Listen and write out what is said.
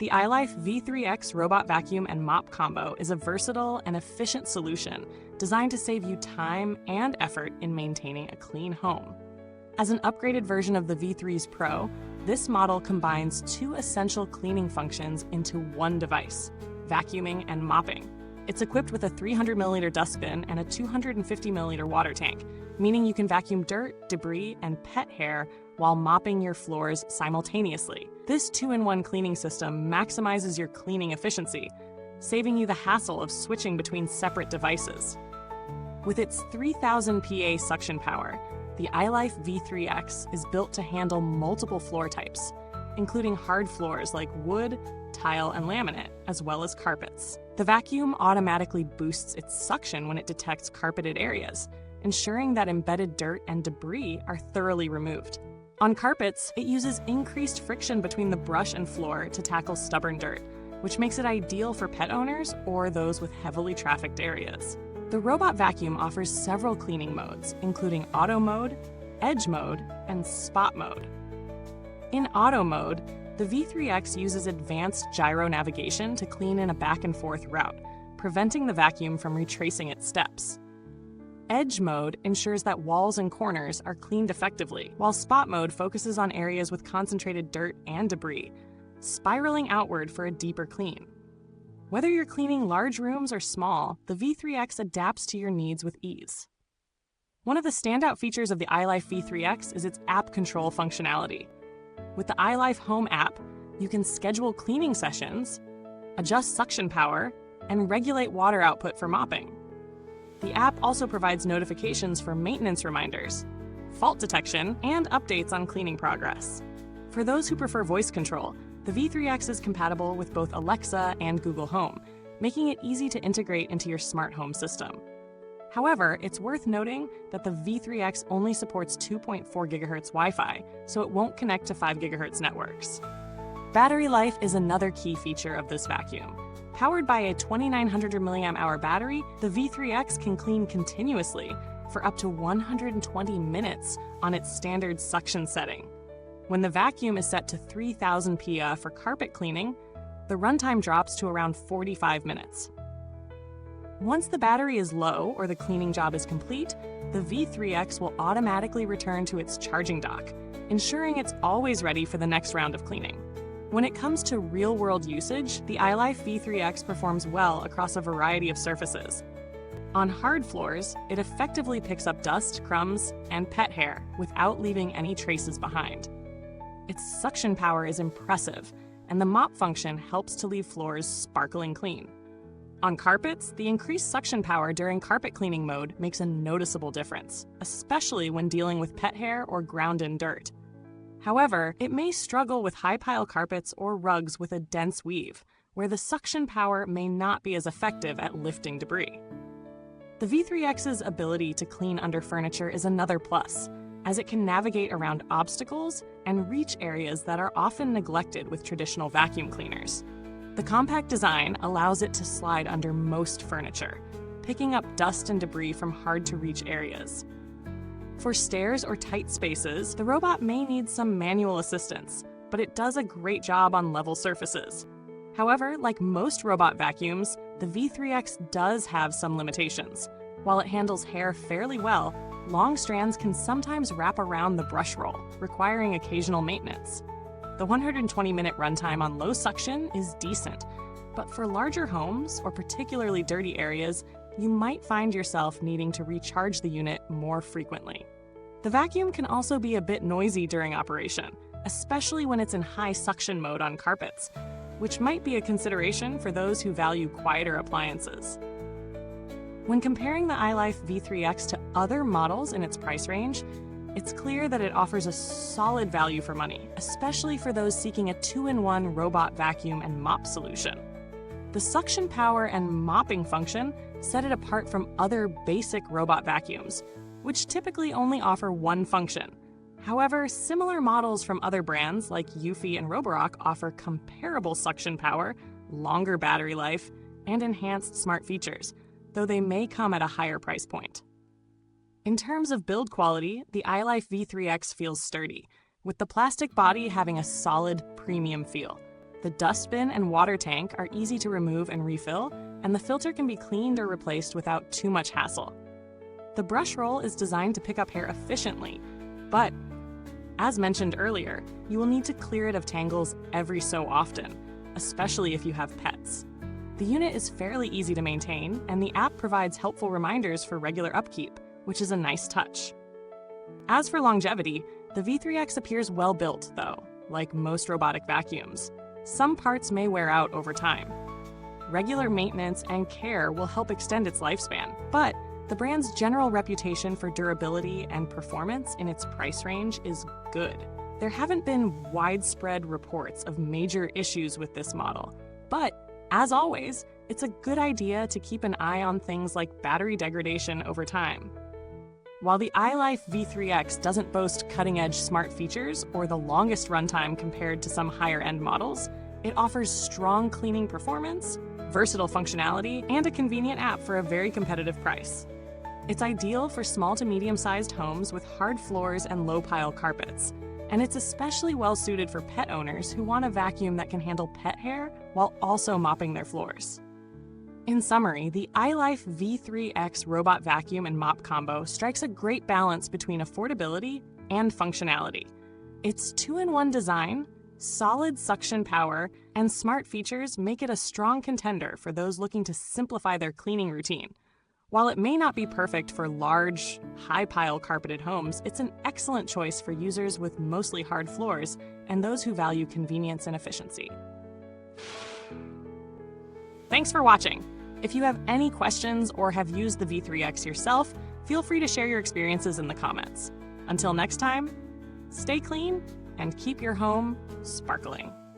The ILIFE V3x robot vacuum and mop combo is a versatile and efficient solution designed to save you time and effort in maintaining a clean home. As an upgraded version of the V3s Pro, this model combines two essential cleaning functions into one device: vacuuming and mopping. It's equipped with a 300ml dustbin and a 250ml water tank, meaning you can vacuum dirt, debris, and pet hair while mopping your floors simultaneously. This two-in-one cleaning system maximizes your cleaning efficiency, saving you the hassle of switching between separate devices. With its 3000 PA suction power, the ILIFE V3x is built to handle multiple floor types, including hard floors like wood, tile, and laminate, as well as carpets. The vacuum automatically boosts its suction when it detects carpeted areas, ensuring that embedded dirt and debris are thoroughly removed. On carpets, it uses increased friction between the brush and floor to tackle stubborn dirt, which makes it ideal for pet owners or those with heavily trafficked areas. The robot vacuum offers several cleaning modes, including auto mode, edge mode, and spot mode. In auto mode, the V3x uses advanced gyro navigation to clean in a back-and-forth route, preventing the vacuum from retracing its steps. Edge mode ensures that walls and corners are cleaned effectively, while spot mode focuses on areas with concentrated dirt and debris, spiraling outward for a deeper clean. Whether you're cleaning large rooms or small, the V3x adapts to your needs with ease. One of the standout features of the ILIFE V3x is its app control functionality. With the ILIFE Home app, you can schedule cleaning sessions, adjust suction power, and regulate water output for mopping. The app also provides notifications for maintenance reminders, fault detection, and updates on cleaning progress. For those who prefer voice control, the V3x is compatible with both Alexa and Google Home, making it easy to integrate into your smart home system. However, it's worth noting that the V3x only supports 2.4 GHz Wi-Fi, so it won't connect to 5 GHz networks. Battery life is another key feature of this vacuum. Powered by a 2900 mAh battery, the V3x can clean continuously for up to 120 minutes on its standard suction setting. When the vacuum is set to 3000 PA for carpet cleaning, the runtime drops to around 45 minutes. Once the battery is low or the cleaning job is complete, the V3x will automatically return to its charging dock, ensuring it's always ready for the next round of cleaning. When it comes to real-world usage, the ILIFE V3x performs well across a variety of surfaces. On hard floors, it effectively picks up dust, crumbs, and pet hair without leaving any traces behind. Its suction power is impressive, and the mop function helps to leave floors sparkling clean. On carpets, the increased suction power during carpet cleaning mode makes a noticeable difference, especially when dealing with pet hair or ground-in dirt. However, it may struggle with high-pile carpets or rugs with a dense weave, where the suction power may not be as effective at lifting debris. The V3x's ability to clean under furniture is another plus, as it can navigate around obstacles and reach areas that are often neglected with traditional vacuum cleaners. The compact design allows it to slide under most furniture, picking up dust and debris from hard-to-reach areas. For stairs or tight spaces, the robot may need some manual assistance, but it does a great job on level surfaces. However, like most robot vacuums, the V3x does have some limitations. While it handles hair fairly well, long strands can sometimes wrap around the brush roll, requiring occasional maintenance. The 120-minute runtime on low suction is decent, but for larger homes or particularly dirty areas, you might find yourself needing to recharge the unit more frequently. The vacuum can also be a bit noisy during operation, especially when it's in high suction mode on carpets, which might be a consideration for those who value quieter appliances. When comparing the ILIFE V3x to other models in its price range, it's clear that it offers a solid value for money, especially for those seeking a two-in-one robot vacuum and mop solution. The suction power and mopping function set it apart from other basic robot vacuums, which typically only offer one function. However, similar models from other brands like Eufy and Robotic offer comparable suction power, longer battery life, and enhanced smart features, though they may come at a higher price point. In terms of build quality, the ILIFE V3x feels sturdy, with the plastic body having a solid, premium feel. The dustbin and water tank are easy to remove and refill, and the filter can be cleaned or replaced without too much hassle. The brush roll is designed to pick up hair efficiently, but as mentioned earlier, you will need to clear it of tangles every so often, especially if you have pets. The unit is fairly easy to maintain, and the app provides helpful reminders for regular upkeep, which is a nice touch. As for longevity, the V3x appears well built, though, like most robotic vacuums. Some parts may wear out over time. Regular maintenance and care will help extend its lifespan, but the brand's general reputation for durability and performance in its price range is good. There haven't been widespread reports of major issues with this model, but as always, it's a good idea to keep an eye on things like battery degradation over time. While the ILIFE V3x doesn't boast cutting-edge smart features or the longest runtime compared to some higher-end models, it offers strong cleaning performance, versatile functionality, and a convenient app for a very competitive price. It's ideal for small to medium-sized homes with hard floors and low-pile carpets, and it's especially well-suited for pet owners who want a vacuum that can handle pet hair while also mopping their floors. In summary, the ILIFE V3x robot vacuum and mop combo strikes a great balance between affordability and functionality. Its two-in-one design, solid suction power, and smart features make it a strong contender for those looking to simplify their cleaning routine. While it may not be perfect for large, high-pile carpeted homes, it's an excellent choice for users with mostly hard floors and those who value convenience and efficiency. Thanks for watching. If you have any questions or have used the V3x yourself, feel free to share your experiences in the comments. Until next time, stay clean and keep your home sparkling.